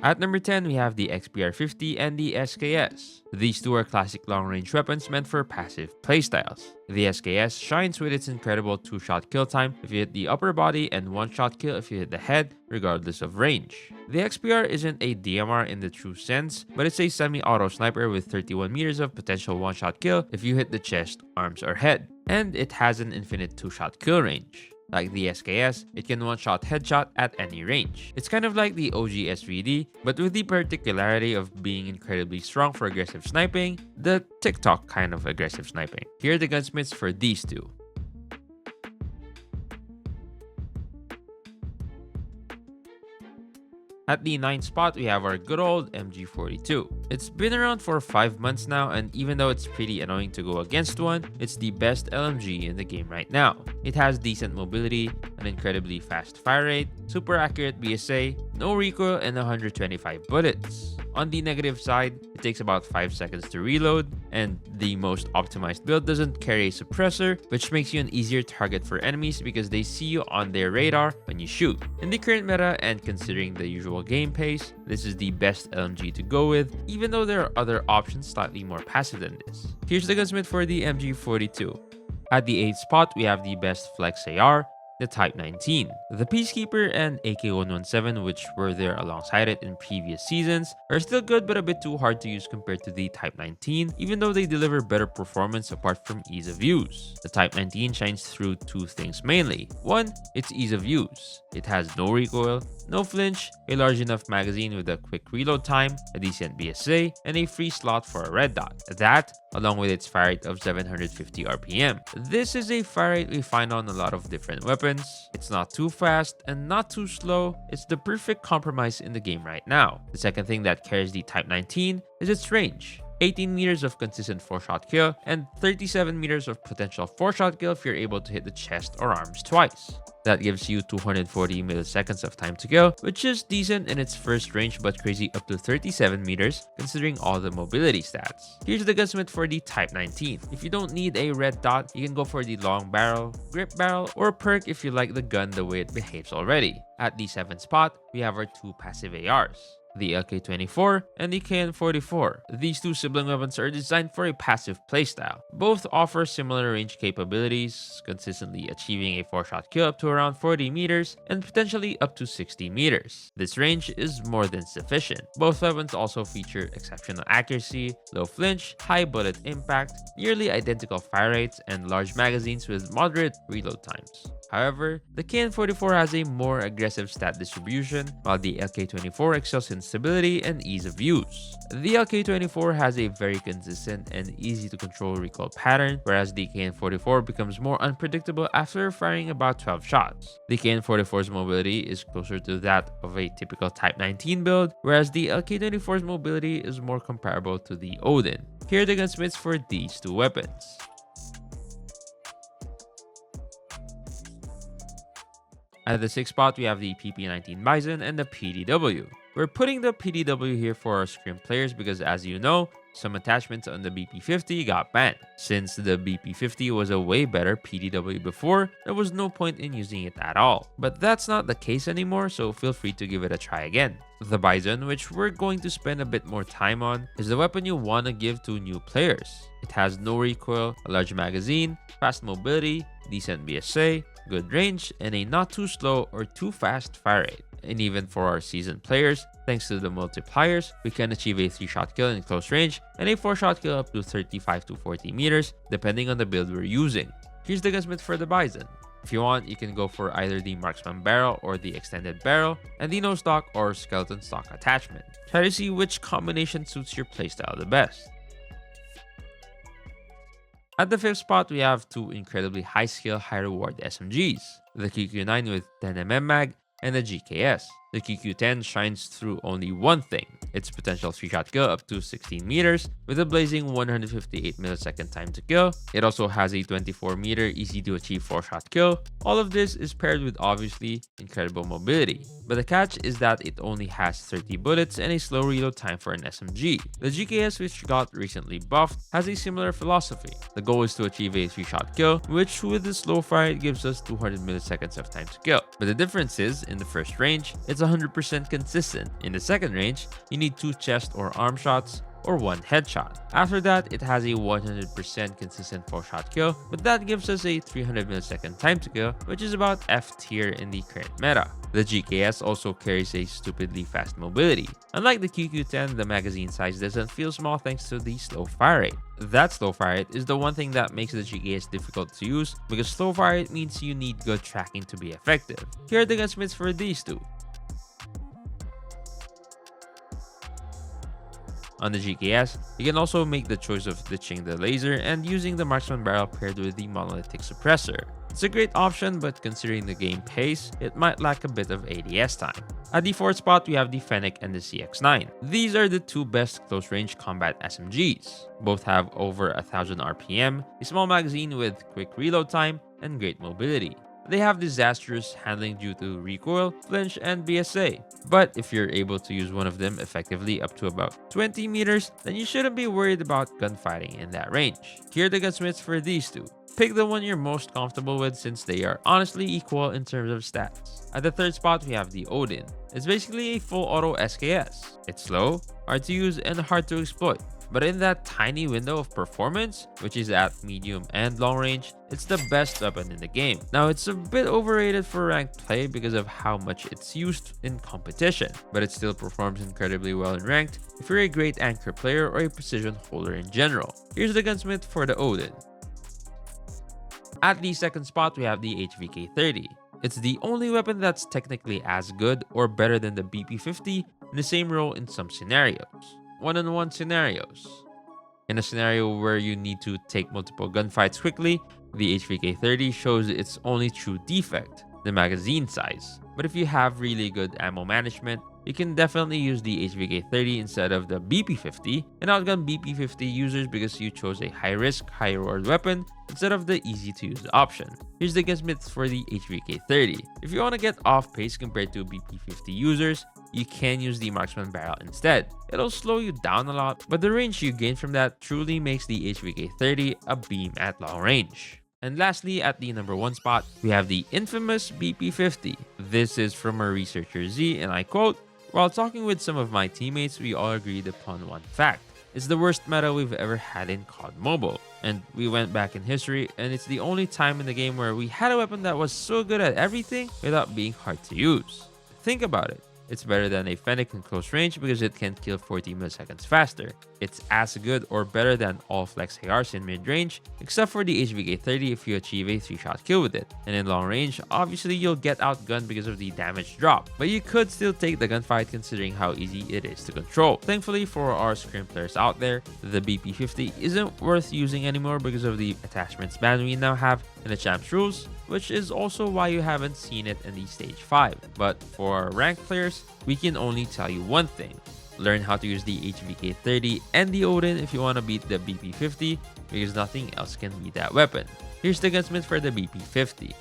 At number 10, we have the XPR-50 and the SKS. These two are classic long-range weapons meant for passive playstyles. The SKS shines with its incredible 2-shot kill time if you hit the upper body and 1-shot kill if you hit the head, regardless of range. The XPR isn't a DMR in the true sense, but it's a semi-auto sniper with 31 meters of potential 1-shot kill if you hit the chest, arms, or head. And it has an infinite 2-shot kill range. Like the SKS, it can one-shot headshot at any range. It's kind of like the OG SVD, but with the particularity of being incredibly strong for aggressive sniping, the TikTok kind of aggressive sniping. Here are the gunsmiths for these two. At the 9th spot, we have our good old MG42. It's been around for 5 months now, and even though it's pretty annoying to go against one, it's the best LMG in the game right now. It has decent mobility, an incredibly fast fire rate, super accurate BSA, no recoil, and 125 bullets. On the negative side, it takes about 5 seconds to reload, and the most optimized build doesn't carry a suppressor, which makes you an easier target for enemies because they see you on their radar when you shoot. In the current meta, and considering the usual game pace, this is the best LMG to go with, even though there are other options slightly more passive than this. Here's the gunsmith for the MG42. At the 8th spot, we have the best flex AR, the Type 19. The Peacekeeper and AK-117, which were there alongside it in previous seasons, are still good but a bit too hard to use compared to the Type 19, even though they deliver better performance apart from ease of use. The Type 19 shines through two things mainly. One, its ease of use. It has no recoil, no flinch, a large enough magazine with a quick reload time, a decent BSA, and a free slot for a red dot. That, along with its fire rate of 750 RPM. This is a fire rate we find on a lot of different weapons. It's not too fast and not too slow. It's the perfect compromise in the game right now. The second thing that carries the Type 19 is its range. 18 meters of consistent 4-shot kill, and 37 meters of potential 4-shot kill if you're able to hit the chest or arms twice. That gives you 240 milliseconds of time to kill, which is decent in its first range but crazy up to 37 meters considering all the mobility stats. Here's the gunsmith for the Type 19. If you don't need a red dot, you can go for the long barrel, grip barrel, or perk if you like the gun the way it behaves already. At the 7th spot, we have our two passive ARs. The LK24 and the KN44. These two sibling weapons are designed for a passive playstyle. Both offer similar range capabilities, consistently achieving a 4-shot kill up to around 40 meters and potentially up to 60 meters. This range is more than sufficient. Both weapons also feature exceptional accuracy, low flinch, high bullet impact, nearly identical fire rates, and large magazines with moderate reload times. However, the KN44 has a more aggressive stat distribution, while the LK24 excels in stability and ease of use. The LK24 has a very consistent and easy to control recoil pattern, whereas the KN44 becomes more unpredictable after firing about 12 shots. The KN44's mobility is closer to that of a typical Type 19 build, whereas the LK24's mobility is more comparable to the Odin. Here are the gunsmiths for these two weapons. At the 6th spot, we have the PP19 Bison and the PDW. We're putting the PDW here for our Scrim players because, as you know, some attachments on the BP50 got banned. Since the BP50 was a way better PDW before, there was no point in using it at all. But that's not the case anymore, so feel free to give it a try again. The Bison, which we're going to spend a bit more time on, is the weapon you want to give to new players. It has no recoil, a large magazine, fast mobility, decent BSA, good range, and a not too slow or too fast fire rate. And even for our seasoned players, thanks to the multipliers, we can achieve a 3-shot kill in close range and a 4-shot kill up to 35 to 40 meters, depending on the build we're using. Here's the gunsmith for the Bison. If you want, you can go for either the marksman barrel or the extended barrel, and the no stock or skeleton stock attachment. Try to see which combination suits your playstyle the best. At the 5th spot, we have two incredibly high skill, high reward SMGs. The QQ9 with 10mm mag and the GKS. The QQ10 shines through only one thing, its potential 3-shot kill up to 16 meters with a blazing 158 millisecond time to kill. It also has a 24 meter easy to achieve 4-shot kill. All of this is paired with obviously incredible mobility. But the catch is that it only has 30 bullets and a slow reload time for an SMG. The GKS, which got recently buffed, has a similar philosophy. The goal is to achieve a 3-shot kill, which with the slow fire it gives us 200 milliseconds of time to kill. But the difference is, in the first range, it's 100% consistent. In the second range, you need 2 chest or arm shots or 1 headshot. After that, it has a 100% consistent 4-shot kill, but that gives us a 300 millisecond time to kill, which is about F tier in the current meta. The GKS also carries a stupidly fast mobility. Unlike the QQ10, the magazine size doesn't feel small thanks to the slow fire rate. That slow fire rate is the one thing that makes the GKS difficult to use, because slow fire rate means you need good tracking to be effective. Here are the gunsmiths for these two. On the GKS, you can also make the choice of ditching the laser and using the marksman barrel paired with the monolithic suppressor. It's a great option, but considering the game pace, it might lack a bit of ADS time. At the 4th spot, we have the Fennec and the CX-9. These are the 2 best close-range combat SMGs. Both have over 1000 RPM, a small magazine with quick reload time, and great mobility. They have disastrous handling due to recoil, flinch, and BSA. But if you're able to use one of them effectively up to about 20 meters, then you shouldn't be worried about gunfighting in that range. Here are the gunsmiths for these two. Pick the one you're most comfortable with since they are honestly equal in terms of stats. At the 3rd spot, we have the Odin. It's basically a full auto SKS. It's slow, hard to use, and hard to exploit. But in that tiny window of performance, which is at medium and long range, it's the best weapon in the game. Now, it's a bit overrated for ranked play because of how much it's used in competition, but it still performs incredibly well in ranked if you're a great anchor player or a precision holder in general. Here's the gunsmith for the Odin. At the 2nd spot, we have the HVK-30. It's the only weapon that's technically as good or better than the BP-50 in the same role in some scenarios. One-on-one scenarios. In a scenario where you need to take multiple gunfights quickly, the HVK-30 shows its only true defect, the magazine size. But if you have really good ammo management, you can definitely use the HVK-30 instead of the BP-50 and outgun BP-50 users because you chose a high-risk, high-reward weapon instead of the easy-to-use option. Here's the gunsmiths for the HVK-30. If you want to get off-pace compared to BP-50 users, you can use the marksman barrel instead. It'll slow you down a lot, but the range you gain from that truly makes the HVK-30 a beam at long range. And lastly, at the number 1 spot, we have the infamous BP-50. This is from our researcher Z, and I quote, "While talking with some of my teammates, we all agreed upon one fact. It's the worst meta we've ever had in COD Mobile. And we went back in history, and it's the only time in the game where we had a weapon that was so good at everything without being hard to use. Think about it. It's better than a Fennec in close range because it can kill 40 milliseconds faster. It's as good or better than all flex ARs in mid-range, except for the HVK-30 if you achieve a 3-shot kill with it. And in long range, obviously you'll get outgunned because of the damage drop, but you could still take the gunfight considering how easy it is to control. Thankfully for our scrim players out there, the BP-50 isn't worth using anymore because of the attachments ban we now have in the champs rules, which is also why you haven't seen it in the stage 5. But for our ranked players, we can only tell you one thing. Learn how to use the HVK-30 and the Odin if you want to beat the BP-50 because nothing else can beat that weapon. Here's the gunsmith for the BP-50.